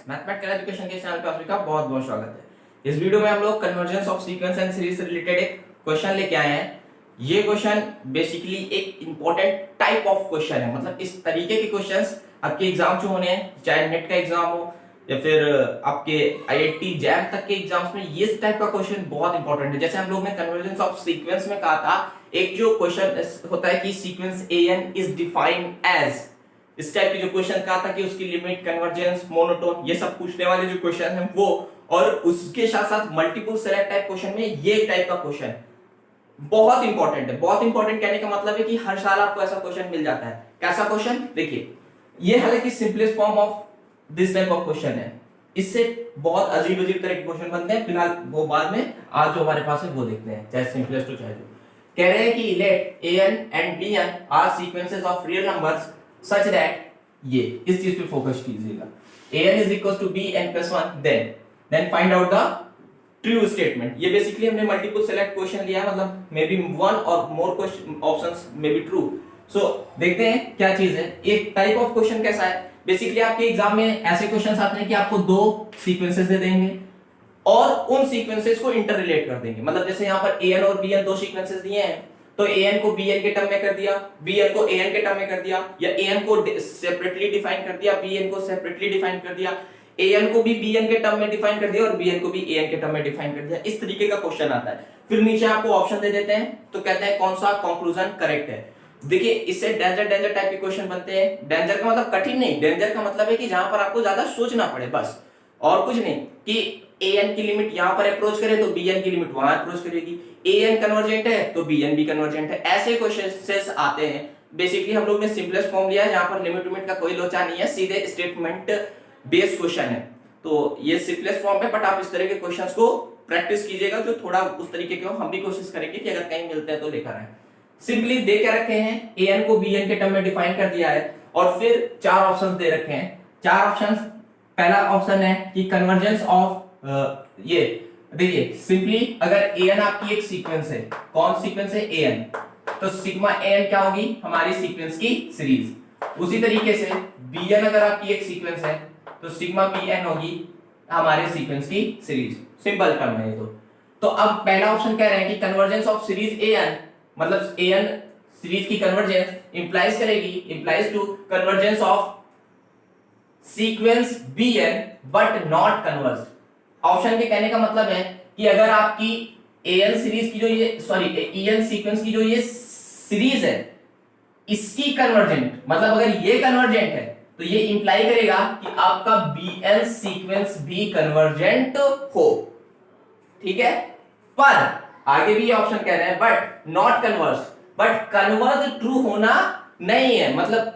Mathematical education के channel पे आप सभी का बहुत बहुत स्वागत है। इस वीडियो में हम लोग convergence of sequence and series से रिलेटेड एक क्वेश्चन लेके आए हैं। ये क्वेश्चन बेसिकली एक इंपॉर्टेंट टाइप ऑफ क्वेश्चन है, मतलब इस तरीके के क्वेश्चंस आपके एग्जाम जो होने हैं, चाहे नेट का एग्जाम हो या फिर आपके आईआईटी जैम तक के एग्जाम्स में, ये टाइप का क्वेश्चन बहुत इंपॉर्टेंट है। जैसे हम लोग ने कन्वर्जेंस ऑफ सीक्वेंस में कहा था, एक जो क्वेश्चन होता है कि sequence n is defined as, इस टाइप की जो क्वेश्चन कहा था कि उसकी लिमिट, कन्वर्जेंस, मोनोटोन, ये सब पूछने वाले जो क्वेश्चन हैं वो, और उसके साथ साथ मल्टीपल सेलेक्ट टाइप क्वेश्चन में ये टाइप का क्वेश्चन बहुत इंपॉर्टेंट है। बहुत इंपॉर्टेंट कहने का मतलब है कि हर साल आपको ऐसा क्वेश्चन मिल जाता है। कैसा क्वेश्चन? देखिए, ये हालांकि simplest form of this type of question है, इससे बहुत अजीब अजीब तरह के क्वेश्चन बनते हैं, फिलहाल वो बाद में, आज जो हमारे पास है वो देखते हैं, चाहे सिंपलेस्ट हो चाहे जो। कह रहे हैं कि let an and bn are sequences of real numbers such that, ये इस चीज पे फोकस कीजिएगा, an is equals to bn plus 1, then find out the true statement। ये बेसिकली हमने मल्टीपल सेलेक्ट क्वेश्चन लिया है, मतलब मे बी वन और more question options may be true. So देखते हैं क्या चीज है। एक टाइप ऑफ क्वेश्चन कैसा है, बेसिकली आपके एग्जाम में ऐसे क्वेश्चंस आते हैं कि आपको दो सीक्वेंसेस दे देंगे और उन सीक्वेंसेस को इंटर रिलेट कर देंगे। मतलब जैसे यहाँ पर an और bn दो सीक्वेंसेस दिए हैं, तो an को bn के टर्म में कर दिया, bn को an के टर्म में कर दिया, या an को सेपरेटली डिफाइन कर दिया, bn को सेपरेटली डिफाइन कर दिया, an को भी bn के टर्म में डिफाइन कर दिया और bn को भी an के टर्म में डिफाइन कर दिया। इस तरीके का क्वेश्चन आता है। फिर नीचे आपको ऑप्शन दे देते हैं, तो कहते हैं कौन सा कंक्लूजन करेक्ट है। देखिए, इससे डेंजर टाइप के क्वेश्चन बनते हैं। डेंजर का मतलब कठिन नहीं, डेंजर का मतलब है कि जहां पर आपको ज्यादा सोचना पड़े, बस और कुछ नहीं। कि an की लिमिट यहां पर अप्रोच करे तो bn की लिमिट वहां अप्रोच करेगी, an कन्वर्जेंट है तो bn भी कन्वर्जेंट है। ऐसे क्वेश्चंस आते हैं। बेसिकली हम लोग ने सिंपलेस्ट फॉर्म लिया है, जहां पर लिमिट का कोई लोचा नहीं है, सीधे स्टेटमेंट बेस्ड क्वेश्चन है, तो ये सिंपलेस्ट फॉर्म है। बट आप इस तरह के क्वेश्चंस को प्रैक्टिस कीजिएगा जो थोड़ा उस तरीके के हो। हम भी कोशिश करेंगे कि अगर कहीं मिलते हैं तो लेकर आए। सिंपली दे क्या रखे हैं, an को bn के टर्म में डिफाइन कर दिया है और फिर चार ऑप्शंस दे रखे हैं। चार ऑप्शंस, पहला ऑप्शन है कि कन्वर्जेंस ऑफ ये देखिए, सिंपली अगर an आपकी एक सीक्वेंस है, कौन सीक्वेंस है? an, तो सिग्मा n क्या होगी? हमारी सीक्वेंस की सीरीज। उसी तरीके से bn अगर आपकी एक सीक्वेंस है तो सिग्मा bn होगी हमारे सीक्वेंस की सीरीज। सिंपल टर्म है ये तो अब पहला ऑप्शन कह रहे हैं कि कन्वर्जेंस ऑफ सीरीज an, मतलब an सीरीज की कन्वर्जेंस इंप्लाइज करेगी, implies to convergence of sequence bn but not converge. Option के कहने का मतलब है कि अगर आपकी an सीरीज की जो ये en सीक्वेंस की जो ये सीरीज है, इसकी कन्वर्जेंट, मतलब अगर ये कन्वर्जेंट है तो ये इंप्लाई करेगा कि आपका bn सीक्वेंस भी कन्वर्जेंट हो। ठीक है, पर आगे भी ये ऑप्शन कह रहे हैं but not converge. But converge true होना नहीं है, मतलब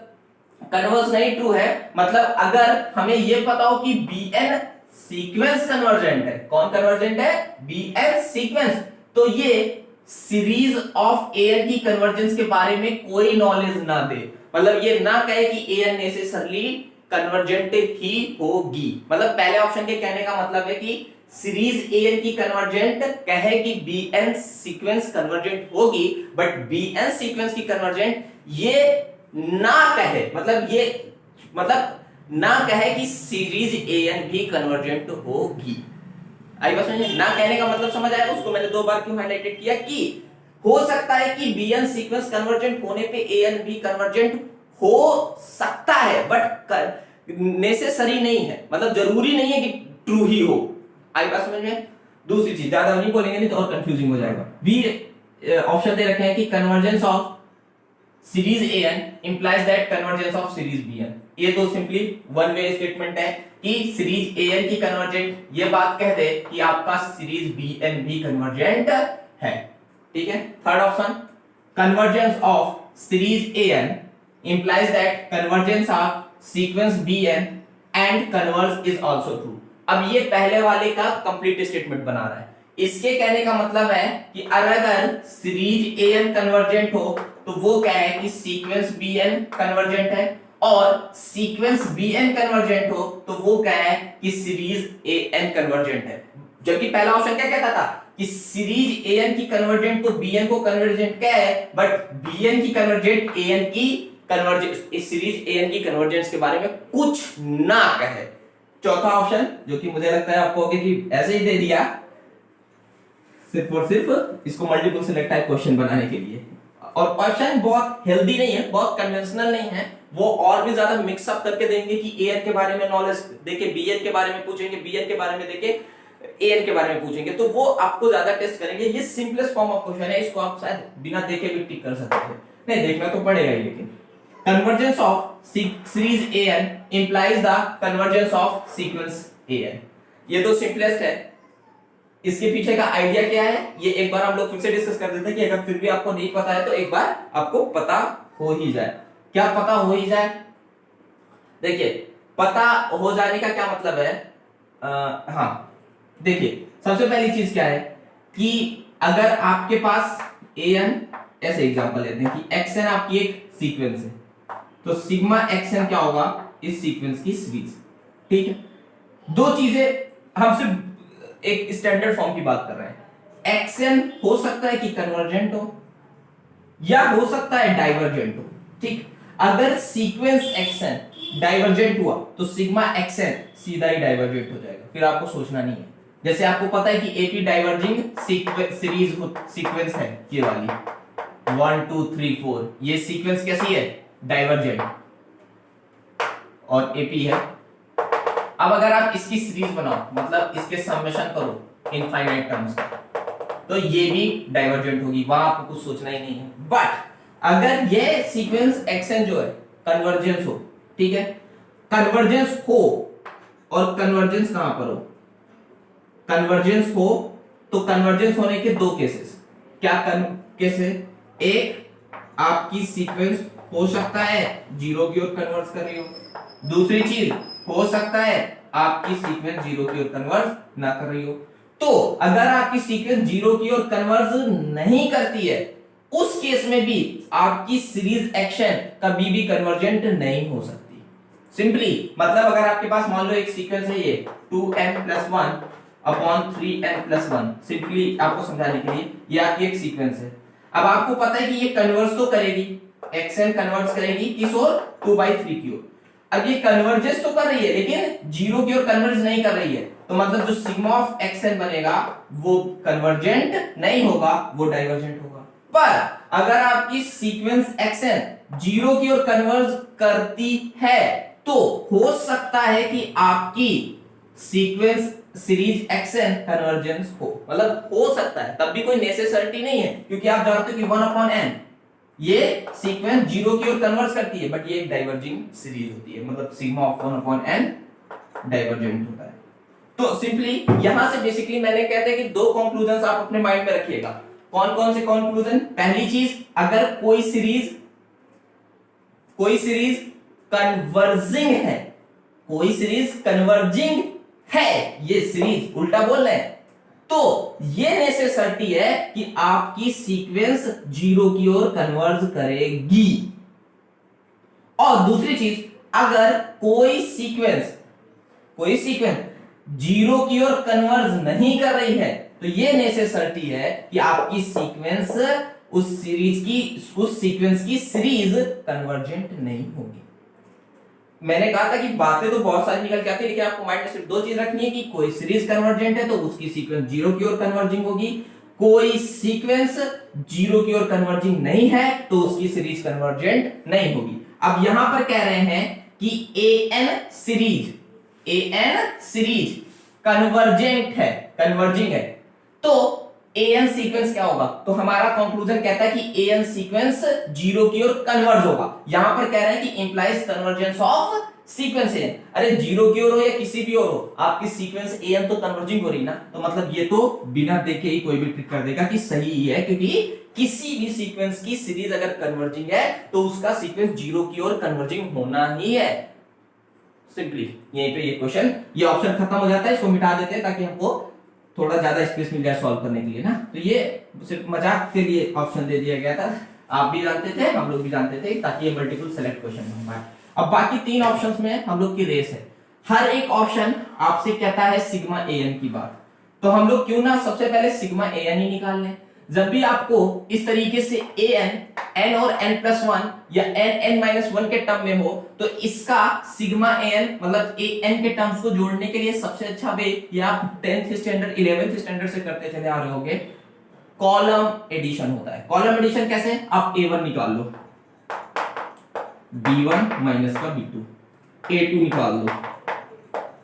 कन्वर्ज नहीं ट्रू है, मतलब अगर हमें ये पता हो कि bn सीक्वेंस कन्वर्जेंट है। कौन कन्वर्जेंट है? bn sequence. तो ये सीरीज ऑफ an की कन्वर्जेंस के बारे में कोई नॉलेज ना दे, मतलब ये ना कहे कि an नेसेसरली कन्वर्जेंट ही होगी। मतलब पहले ऑप्शन के कहने का मतलब है कि सीरीज an की कन्वर्जेंट कहे कि bn सीक्वेंस कन्वर्जेंट होगी, बट bn सीक्वेंस की कन्वर्जेंट ये ना कहे, मतलब ना कहे कि सीरीज an भी कन्वर्जेंट होगी। आई बात समझ? ना कहने का मतलब समझ आया? उसको मैंने दो बार क्यों हाईलाइटेड किया कि हो सकता है कि bn सीक्वेंस कन्वर्जेंट होने पे an भी कन्वर्जेंट हो सकता है, बट नेसेसरी नहीं है, मतलब जरूरी नहीं है कि ट्रू ही हो। आई बात समझ में? दूसरी चीज, ज्यादा नहीं बोलेंगे नहीं तो और कंफ्यूजिंग हो जाएगा। बी ऑप्शन दे रखे हैं कि convergence of series an implies that convergence of series bn। ये तो सिंपली वन वे स्टेटमेंट है कि सीरीज an की कन्वर्जेंट ये बात कह दे कि आपका सीरीज bn भी कन्वर्जेंट है। ठीक है, third option, convergence of series an implies that convergence of sequence bn and converge is also true। अब ये पहले वाले का कंप्लीट स्टेटमेंट बना रहा है। इसके कहने का मतलब है कि अगर सीरीज an कन्वर्जेंट हो तो वो क्या है कि सीक्वेंस bn कन्वर्जेंट है, और सीक्वेंस bn कन्वर्जेंट हो तो वो क्या है कि सीरीज an कन्वर्जेंट है। जबकि पहला ऑप्शन क्या कहता था कि सीरीज an की कन्वर्जेंट तो bn को कन्वर्जेंट क्या है, बट bn की कन्वर्जेंट an की कन्वर्जेंस, इस सीरीज an की कन्वर्जेंस के बारे में कुछ ना कहे। चौथा ऑप्शन जो कि मुझे लगता है आपको कि ऐसे ही दे दिया सिर्फ और सिर्फ इसको मल्टीपल सिलेक्ट टाइप क्वेश्चन बनाने के लिए, और क्वेश्चन बहुत हेल्दी नहीं है, बहुत कन्वेंशनल नहीं है, वो और भी ज्यादा मिक्स अप करके देंगे कि एएन के बारे में नॉलेज देके बीएन के बारे में पूछेंगे, बीएन के बारे में देके एएन के बारे में पूछेंगे, तो वो आपको ज्यादा टेस्ट करेंगे। ये सिंपलेस्ट फॉर्म ऑफ क्वेश्चन है, इसको आप शायद बिना देखे भी टिक कर सकते हैं, नहीं देखना तो पड़ेगा ही। लेकिन convergence of series a n implies the convergence of sequence a n, ये तो सिंपलेस्ट है। इसके पीछे का आइडिया क्या है ये एक बार हम लोग फिर से डिस्कस कर देते हैं कि अगर फिर भी आपको नहीं पता है तो एक बार आपको पता हो ही जाए। क्या पता हो ही जाए? देखिए, पता हो जाने का क्या मतलब है? हाँ देखिए, सबसे पहली चीज क्या है कि अगर आपके पास एन, ऐसे एग्जांपल लेते हैं कि एक्सएन आपकी एक सीक्वेंस है, तो सिग्मा एक्सएन क्या होगा? इस सीक्वेंस की सीरीज। ठीक है, दो चीजें हम सिर्फ एक स्टैंडर्ड फॉर्म की बात कर रहे हैं। एक्सएन हो सकता है कि कन्वर्जेंट हो या हो सकता है डाइवर्जेंट हो। ठीक, अगर सीक्वेंस एक्सएन डाइवर्जेंट हुआ तो सिग्मा एक्सएन सीधा ही डाइवर्जेंट हो जाएगा, फिर आपको सोचना नहीं है। जैसे आपको पता है कि एपी डाइवर्जिंग सीक्वेंस है, ये वाली 1 2 3 4, ये सीक्वेंस कैसी है? डाइवर्जेंट, और एपी है। अब अगर आप इसकी सीरीज बनाओ, मतलब इसके समेशन करो इनफाइनाइट टर्म्स का, तो ये भी डाइवर्जेंट होगी, वहां आपको कुछ सोचना ही नहीं है। बट अगर ये सीक्वेंस एक्सएन जो है कन्वर्जेंस हो, ठीक है, कन्वर्जेंस हो, और कन्वर्जेंस कहां पर हो? कन्वर्जेंस हो तो कन्वर्जेंस होने के दो केसेस, क्या केसेस? एक, आपकी सीक्वेंस हो सकता है जीरो की ओर कन्वर्ज कर रही हो, दूसरी चीज हो सकता है आपकी सीक्वेंस जीरो की ओर कन्वर्ज ना कर रही हो। तो अगर आपकी सीक्वेंस जीरो की ओर कन्वर्ज नहीं करती है, उस केस में भी आपकी सीरीज एक्शन कभी भी कन्वर्जेंट नहीं हो सकती। सिंपली मतलब अगर आपके पास मान लो एक सीक्वेंस है ये 2n+1 अपॉन 3n+1, सिंपली आपको समझाने के लिए ये आपकी एक सीक्वेंस है। अब आपको पता है कि ये कन्वर्ज तो करेगी, एक्सएन कन्वर्ज करेगी किस ओर? 2/3 की ओर। अब ये कन्वर्जेंस तो कर रही है लेकिन जीरो की ओर कन्वर्ज नहीं कर रही है, तो मतलब जो सिग्मा ऑफ एक्सएन बनेगा वो कन्वर्जेंट नहीं होगा, वो डाइवर्जेंट होगा। पर अगर आपकी सीक्वेंस एक्सएन जीरो की ओर कन्वर्ज करती है तो हो सकता है कि आपकी सीक्वेंस सीरीज एक्सएन कन्वर्जेंस हो, मतलब हो सकता है, तब भी कोई नेसेसिटी नहीं है, क्योंकि आप जानते हो कि 1/n ये सीक्वेंस जीरो की ओर कन्वर्ज करती है, बट ये एक डाइवर्जिंग सीरीज होती है, मतलब सिग्मा ऑफ 1/n डाइवर्जेंट होता है। तो सिंपली यहां से बेसिकली मैंने कहते हैं कि दो कंक्लूजन आप अपने माइंड में रखिएगा। कौन कौन से कंक्लूजन? पहली चीज, अगर कोई सीरीज कन्वर्जिंग है, कोई सीरीज कन्वर्जिंग है, ये सीरीज उल्टा बोल रहे हैं, तो ये नेसेसिटी है कि आपकी सीक्वेंस जीरो की ओर कन्वर्ज करेगी। और दूसरी चीज, अगर कोई सीक्वेंस जीरो की ओर कन्वर्ज नहीं कर रही है, तो ये नेसेसिटी है कि आपकी सीक्वेंस उस सीक्वेंस की सीरीज कन्वर्जेंट नहीं होगी। मैंने कहा था कि बातें तो बहुत सारी निकल के आती है, लेकिन आपको माइंड में सिर्फ दो चीज रखनी है कि कोई सीरीज कन्वर्जेंट है तो उसकी सीक्वेंस जीरो की ओर कन्वर्जिंग होगी, कोई सीक्वेंस जीरो की ओर कन्वर्जिंग नहीं है तो उसकी सीरीज कन्वर्जेंट नहीं होगी। अब यहां पर कह रहे हैं कि एएन सीरीज कन्वर्जिंग है, तो एएन सीक्वेंस क्या होगा? तो हमारा कंक्लूजन कहता है कि एएन सीक्वेंस जीरो की ओर कन्वर्ज होगा। यहां पर कह रहे हैं कि implies convergence of sequence a n. अरे जीरो की ओर हो या किसी भी ओर हो, आपकी सीक्वेंस एएन तो कन्वर्जिंग हो रही ना, तो मतलब ये तो बिना देखे ही कोई भी ट्रिक कर देगा कि सही ही है, क्योंकि किसी भी सीक्वेंस की सीरीज अगर कन्वर्जिंग है तो उसका सीक्वेंस जीरो की ओर कन्वर्जिंग होना ही है। सिंपली यहीं पे ये क्वेश्चन, ये ऑप्शन खत्म हो जाता है, इसको मिटा देते हैं ताकि हमको थोड़ा ज्यादा स्पेस मिल जाए सॉल्व करने के लिए ना। तो ये सिर्फ मजाक के लिए ऑप्शन दे दिया गया था, आप भी जानते थे, हम लोग भी जानते थे, ताकि ये मल्टीपल सेलेक्ट क्वेश्चन बन पाए। अब बाकी तीन ऑप्शंस में हम लोग की रेस है, हर एक ऑप्शन आपसे कहता है सिग्मा एएन की बात, तो हम लोग क्यों ना सबसे पहले सिग्मा एएन ही निकाल लें। जब भी आपको इस तरीके से एन और n+1 या n-1 के टर्म में हो तो इसका सिग्मा an मतलब an के टर्म्स को जोड़ने के लिए सबसे अच्छा वे, या आप 10th स्टैंडर्ड 11th स्टैंडर्ड से करते चले आ रहे होगे, कॉलम एडिशन होता है। कॉलम एडिशन कैसे, आप a1 निकाल लो, b1 माइनस का b2, a2 निकाल लो,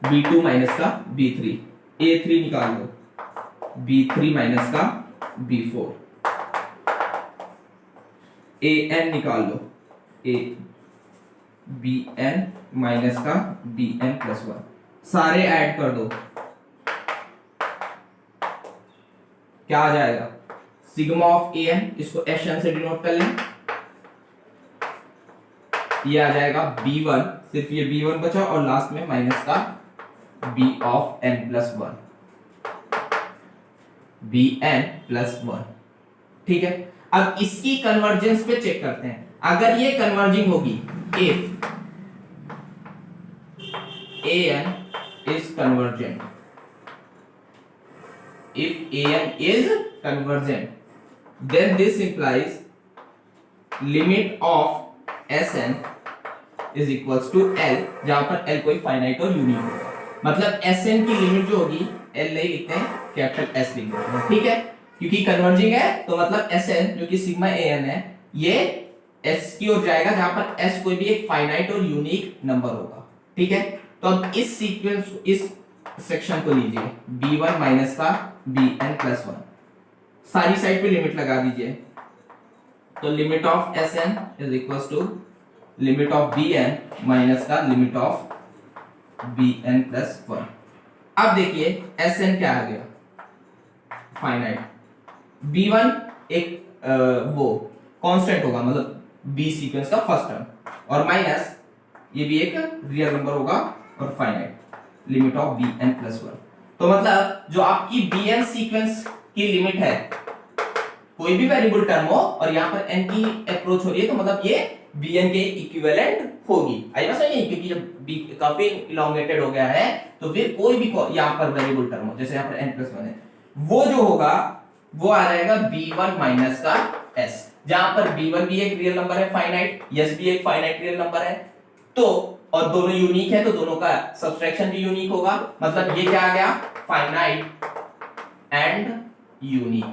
b2 माइनस का b3, a3 निकाल लो, b3 माइनस का b4, an निकाल लो, a bn माइनस का bn+1, सारे ऐड कर दो, क्या आ जाएगा, सिग्मा ऑफ an, इसको Sn से डिनोट कर लें, ये आ जाएगा b1, सिर्फ ये b1 बचा और लास्ट में माइनस का b ऑफ n+1, bn+1। ठीक है, अब इसकी कन्वर्जेंस पे चेक करते हैं। अगर ये कन्वर्जिंग होगी, if an is convergent, if an is convergent, then this implies limit of Sn is equals to L, जहां पर L कोई फाइनाइट और यूनिक होगा। मतलब Sn की लिमिट जो होगी L नहीं लिखते हैं, कैपिटल S लिख देते हैं। ठीक है, क्योंकि कन्वर्जिंग है तो मतलब Sn जो कि सिग्मा an है ये S की ओर जाएगा, जहां पर S कोई भी एक फाइनाइट और यूनिक नंबर होगा। ठीक है, तो अब इस सीक्वेंस, इस सेक्शन को लीजिए, b1 माइनस का bn+1, सारी साइड पे लिमिट लगा दीजिए, तो limit of Sn is equals to limit of bn minus का लिमिट ऑफ bn+1। अब देखिए Sn क्या आ गया, फाइनाइट, b1 एक वो कांस्टेंट होगा, मतलब b सीक्वेंस का फर्स्ट टर्म, और माइनस ये भी एक रियल नंबर होगा और फाइनाइट, लिमिट ऑफ bn+1। तो मतलब जो आपकी bn सीक्वेंस की लिमिट है, कोई भी वेरिएबल टर्म हो और यहाँ पर n की अप्रोच हो रही है, तो मतलब ये bn के इक्विवेलेंट होगी। आई बात समझिए, क्योंकि जब b काफी इलोंगेटेड हो गया है तो फिर कोई भी यहाँ पर वेरिएबल टर्म हो, जैसे यहाँ पर n+1 है, वो जो होगा वो आ जाएगा b1 माइनस का s, जहां पर b1 भी एक रियल नंबर है फाइनाइट, s भी एक फाइनाइट रियल नंबर है, तो और दोनों यूनिक है तो दोनों का सब्सट्रैक्शन भी यूनिक होगा। मतलब ये क्या आ गया, फाइनाइट एंड यूनिक।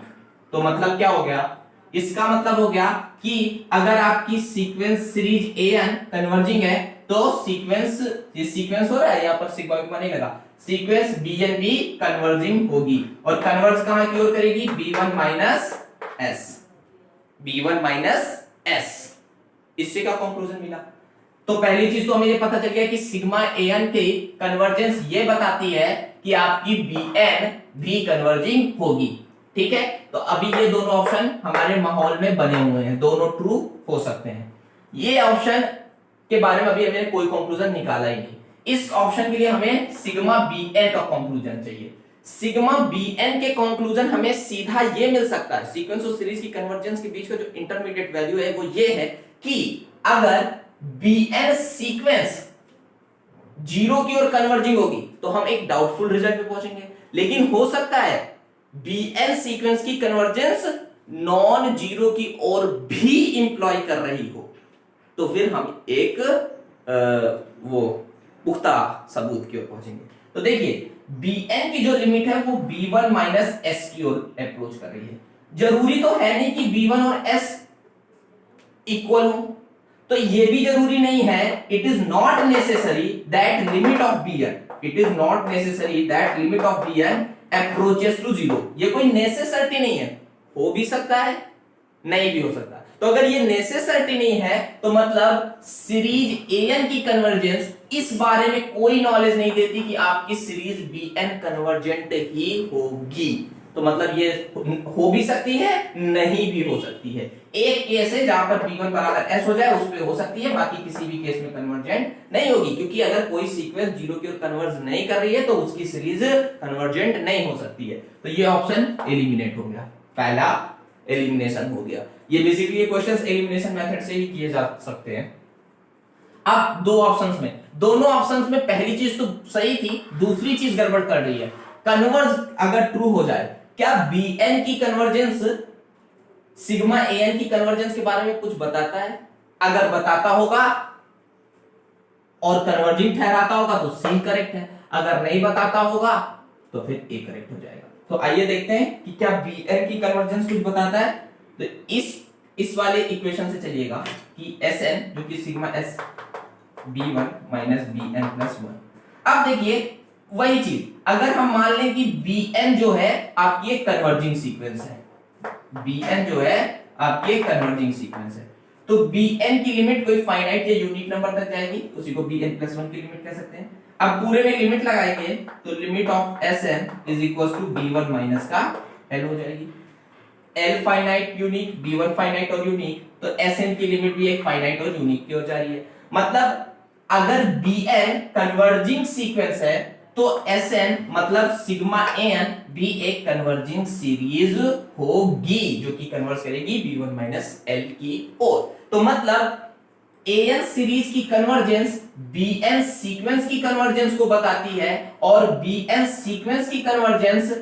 तो मतलब क्या हो गया, इसका मतलब हो गया कि अगर आपकी सीक्वेंस सीरीज an कन्वर्जिंग है तो सीक्वेंस, ये सीक्वेंस हो रहा है, यहाँ पर सिग्मा विग्मा नहीं लगा, सीक्वेंस bn भी कन्वर्जिंग होगी, और कन्वर्ज कहां की ओर करेगी, b1 minus s, b1 minus s। इससे क्या कंक्लूजन मिला, तो पहली चीज तो हमें ये पता चल गया कि सिग्मा an की कन्वर्जेंस ये बताती है कि आपकी bn भी कन्वर्जिंग होगी। ठीक है, तो अभी ये दोनों ऑप्शन हमारे माहौल में बने हुए हैं, दोनों ट्रू हो सकते हैं। ये ऑप्शन के बारे में अभी हमें कोई कंक्लूजन निकाला ही नहीं, इस ऑप्शन के लिए हमें सिग्मा bn का कंक्लूजन चाहिए। सिग्मा bn के कंक्लूजन हमें सीधा ये मिल सकता है, सीक्वेंस और सीरीज की कन्वर्जेंस के बीच का जो इंटरमीडिएट वैल्यू है वो ये है कि अगर bn सीक्वेंस जीरो की ओर कन्वर्जिंग होगी तो हम एक डाउटफुल रिजल्ट पे पहुंचेंगे, लेकिन हो सकता है bn सीक्वेंस की कन्वर्जेंस नॉन जीरो की ओर भी इंप्लॉय कर रही हो, तो फिर हम एक वो पुख्ता सबूत की ओर पहुंचेंगे। तो देखिए bn की जो लिमिट है वो b1 माइनस s की ओर अप्रोच कर रही है। जरूरी तो है नहीं कि b1 और s इक्वल हो, तो ये भी जरूरी नहीं है, it is not necessary that limit of bn, it is not necessary that limit of bn approaches to zero. ये कोई नेसेसिटी नहीं है, हो भी सकता है नहीं भी हो सकता। तो अगर ये नेसेसिटी नहीं है तो मतलब सीरीज an की कन्वर्जेंस इस बारे में कोई नॉलेज नहीं देती कि आपकी सीरीज bn कन्वर्जेंट ही होगी। तो मतलब ये हो भी सकती है नहीं भी हो सकती है। एक केस है जहां पर b1 बराबर s हो जाए, उस पे हो सकती है, बाकी किसी भी केस में कन्वर्जेंट नहीं होगी, क्योंकि अगर कोई सीक्वेंस जीरो की ओर कन्वर्ज नहीं कर रही है तो उसकी सीरीज कन्वर्जेंट नहीं हो सकती है। तो ये ऑप्शन एलिमिनेट हो गया, पहला एलिमिनेशन हो गया। ये बेसिकली ये क्वेश्चंस एलिमिनेशन मेथड से ही किए जा सकते हैं। अब दो ऑप्शंस में, दोनों ऑप्शंस में पहली चीज तो सही थी, दूसरी चीज गड़बड़ कर रही है। कन्वर्ज अगर ट्रू हो जाए, क्या bn की कन्वर्जेंस सिग्मा एन की कन्वर्जेंस के बारे में कुछ बताता है? अगर बताता होगा और कन्वर्जिंग ठहराता होगा तो सी करेक्ट है, अगर नहीं बताता होगा तो फिर ए करेक्ट हो जाएगा। तो आइए देखते हैं कि क्या बी एन की कन्वर्जेंस कुछ बताता है। तो इस वाले इक्वेशन से चलिएगा कि एस एन जो कि sigma s b one minus b n plus one. अब देखिए वही चीज, अगर हम मान लें कि बी एन जो है आपकी एक कन्वर्जिंग सीक्वेंस है, बी एन जो है आपकी एक कन्वर्जिंग सीक्वेंस है, तो बी एन की लिमिट कोई फाइनाइट या यूनिक नंबर तक जाएगी, उसी को बी एन प्लस वन की लिमिट कह सकते हैं। अब पूरे में लिमिट लगाएंगे तो limit of s n is equal to b one minus का एल हो जाएगी। L finite unique, b one finite और यूनिक, तो एस एन की लिमिट भी एक फाइनाइट और यूनिक की हो जा रही है। मतलब अगर बी एन कन्वर्जिंग सीक्वेंस है तो एस एन मतलब सिग्मा एन भी एक कन्वर्जिंग सीरीज होगी जो कि कन्वर्ज करेगी बी वन माइनस एल की ओर। तो मतलब एन सीरीज की कन्वर्जेंस बी एन सीक्वेंस की कन्वर्जेंस को बताती है और बी एन सीक्वेंस की कन्वर्जेंस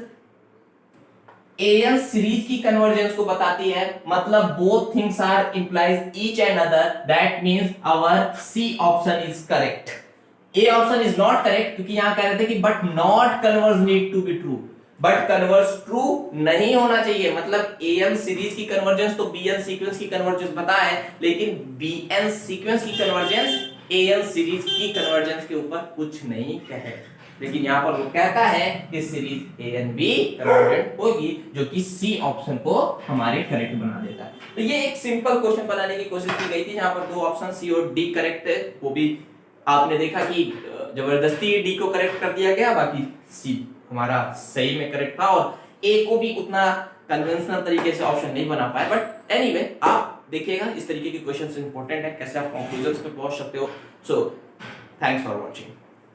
एन सीरीज की कन्वर्जेंस को बताती है। मतलब both things are implies each and other, that means our C option is correct. A option is not correct क्योंकि यहां कह रहे थे कि but not converge need to be true, but converge true नहीं होना चाहिए। मतलब एन सीरीज की कन्वर्जेंस तो बी एन सीक्वेंस की कन्वर्जेंस बताए, लेकिन बी एन सीक्वेंस की कन्वर्जेंस एन सीरीज की कन्वर्जेंस के ऊपर कुछ नहीं कहे। लेकिन यहां पर वो कहता है कि series a n be convergent होगी, जो कि सी ऑप्शन को हमारे करेक्ट बना देता है। तो ये एक सिंपल क्वेश्चन बनाने की कोशिश की गई थी जहां पर दो ऑप्शन सी और डी करेक्ट थे। वो भी आपने देखा कि जबरदस्ती डी को करेक्ट कर दिया गया, बाकी सी हमारा सही में करेक्ट था और ए को भी उतना कन्वेंशनल तरीके से ऑप्शन नहीं बना पाए। बट एनीवे आप देखिएगा इस तरीके के क्वेश्चंस इंपॉर्टेंट है, कैसे आप कंक्लूजन्स पे पहुंच सकते हो। So thanks for watching.